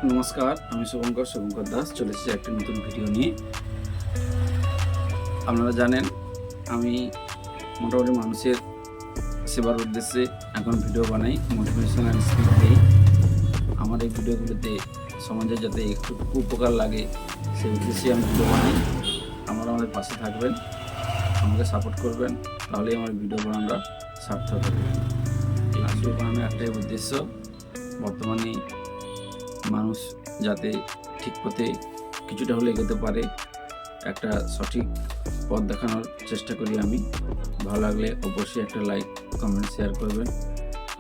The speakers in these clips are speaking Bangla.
নমস্কার, আমি শুভঙ্কর দাস চলে এসেছি একটি নতুন ভিডিও নিয়ে। আপনারা জানেন আমি মোটামুটি মানুষের সেবার উদ্দেশ্যে এখন ভিডিও বানাই, মোটিভেশন অ্যান্ড স্পিচ দিই। আমার এই ভিডিওগুলোতে সমাজের যাতে একটু উপকার লাগে সেই উদ্দেশ্যে আমি ভিডিও বানাই। আপনারা আমাদের পাশে থাকবেন, আমাকে সাপোর্ট করবেন, তাহলেই আমার ভিডিও বানানোটা সার্থক হবে। এই ভিডিও বানানোর একটাই উদ্দেশ্য, বর্তমানে মানুষ যাতে ঠিক পথে কিছুটা হলে এগোতে পারে, একটা সঠিক পথ দেখানোর চেষ্টা করি আমি। ভালো লাগলে অবশ্যই একটা লাইক, কমেন্ট, শেয়ার করবেন।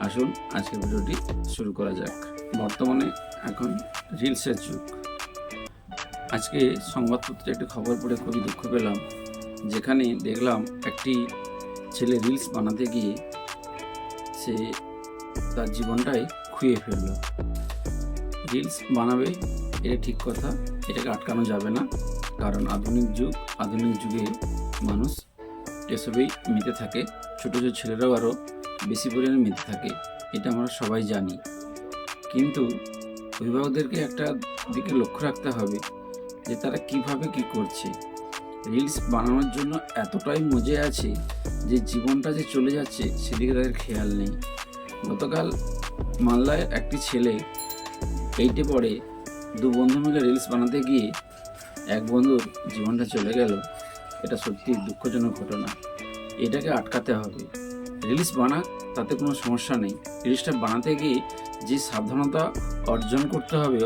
আসুন আজকের ভিডিওটি শুরু করা যাক। বর্তমানে এখন রিলসের যুগ। আজকে সংবাদপত্রে একটি খবর পড়ে খুবই দুঃখ পেলাম, যেখানে দেখলাম একটি ছেলে রিলস বানাতে গিয়ে সে তার জীবনটাই খুইয়ে ফেলল। রিলস বানাবে, এটা ঠিক কথা, এটাকে আটকানো যাবে না, কারণ আধুনিক যুগে মানুষ এসবেই মেতে থাকে। ছোটো ছোটো ছেলেরাও আরও বেশি পরিমাণে মেতে থাকে, এটা আমরা সবাই জানি। কিন্তু অভিভাবকদেরকে একটা দিকে লক্ষ্য রাখতে হবে যে তারা কিভাবে কি করছে। রিলস বানানোর জন্য এতটাই মজে আছে যে জীবনটা যে চলে যাচ্ছে সেদিকে তাদের খেয়াল নেই। গতকাল মালদায় একটি ছেলে 8-এ পড়ে, দু বন্ধু মিলে রিলস বানাতে গিয়ে এক বন্ধুর জীবনটা চলে গেল। এটা সত্যি দুঃখজনক ঘটনা, এটাকে আটকাতে হবে। রিলস বানাক, তাতে কোনো সমস্যা নেই। রিলসটা বানাতে গিয়ে যে সাবধানতা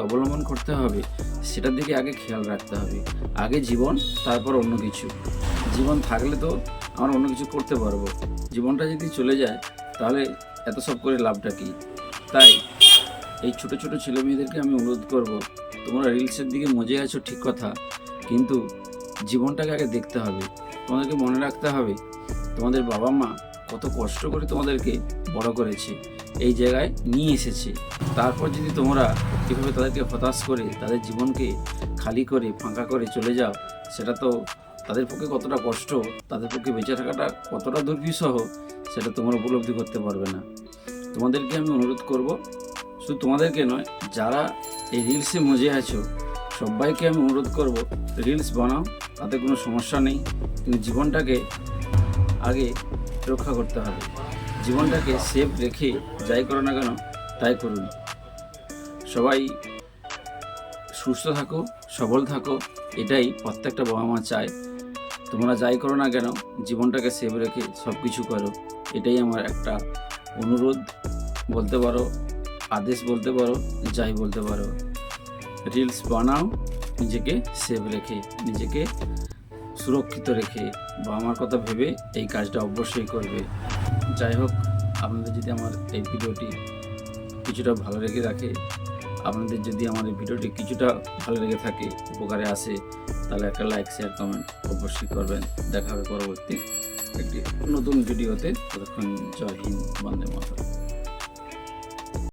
অবলম্বন করতে হবে সেটার দিকে আগে খেয়াল রাখতে হবে। আগে জীবন, তারপর অন্য কিছু। জীবন থাকলে তো আমরা অন্য কিছু করতে পারবো, জীবনটা যদি চলে যায় তাহলে এত সব করে লাভটা কী? তাই এই ছোটো ছোটো ছেলে মেয়েদেরকে আমি অনুরোধ করব, তোমরা রিলসের দিকে মজে আছো ঠিক কথা, কিন্তু জীবনটাকে আগে দেখতে হবে। তোমাদেরকে মনে রাখতে হবে তোমাদের বাবা মা কত কষ্ট করে তোমাদেরকে বড় করেছে, এই জায়গায় নিয়ে এসেছে। তারপর যদি তোমরা কীভাবে তাদেরকে হতাশ করে তাদের জীবনকে খালি করে ফাঁকা করে চলে যাও, সেটা তো তাদের পক্ষে কতটা কষ্ট, তাদের পক্ষে বেঁচে থাকাটা কতটা দুর্বিষহ, সেটা তোমরা উপলব্ধি করতে পারবে না। তোমাদেরকে আমি অনুরোধ করব, শুধু তোমাদেরকে নয়, যারা এই রিলসে মজে আছো সবাইকে আমি অনুরোধ করব, রিলস বানাও, তাতে কোনো সমস্যা নেই, কিন্তু জীবনটাকে আগে রক্ষা করতে হবে। জীবনটাকে সেভ রেখে যাই করো না কেন তাই করুন। সবাই সুস্থ থাকো, সবল থাকো, এটাই প্রত্যেকটা বাবা মা চায়। তোমরা যাই করো না কেন জীবনটাকে সেভ রেখে সব কিছু করো, এটাই আমার একটা অনুরোধ বলতে পারো, আদেশ বলতে পারো, যাই বলতে পারো। রিলস বানাও নিজেকে সেভ রেখে, নিজেকে সুরক্ষিত রেখে, বা আমার কথা ভেবে এই কাজটা অবশ্যই করবে। যাই হোক, আপনাদের যদি আমার এই ভিডিওটি কিছুটা ভালো লেগে থাকে, আপনাদের যদি আমার এই ভিডিওটি কিছুটা ভালো লেগে থাকে, উপকারে আসে, তাহলে একটা লাইক, শেয়ার, কমেন্ট অবশ্যই করবেন। দেখা হবে পরবর্তী একটি নতুন ভিডিওতে। ততক্ষণ জয় হিন্দ, বন্দে মাতরম।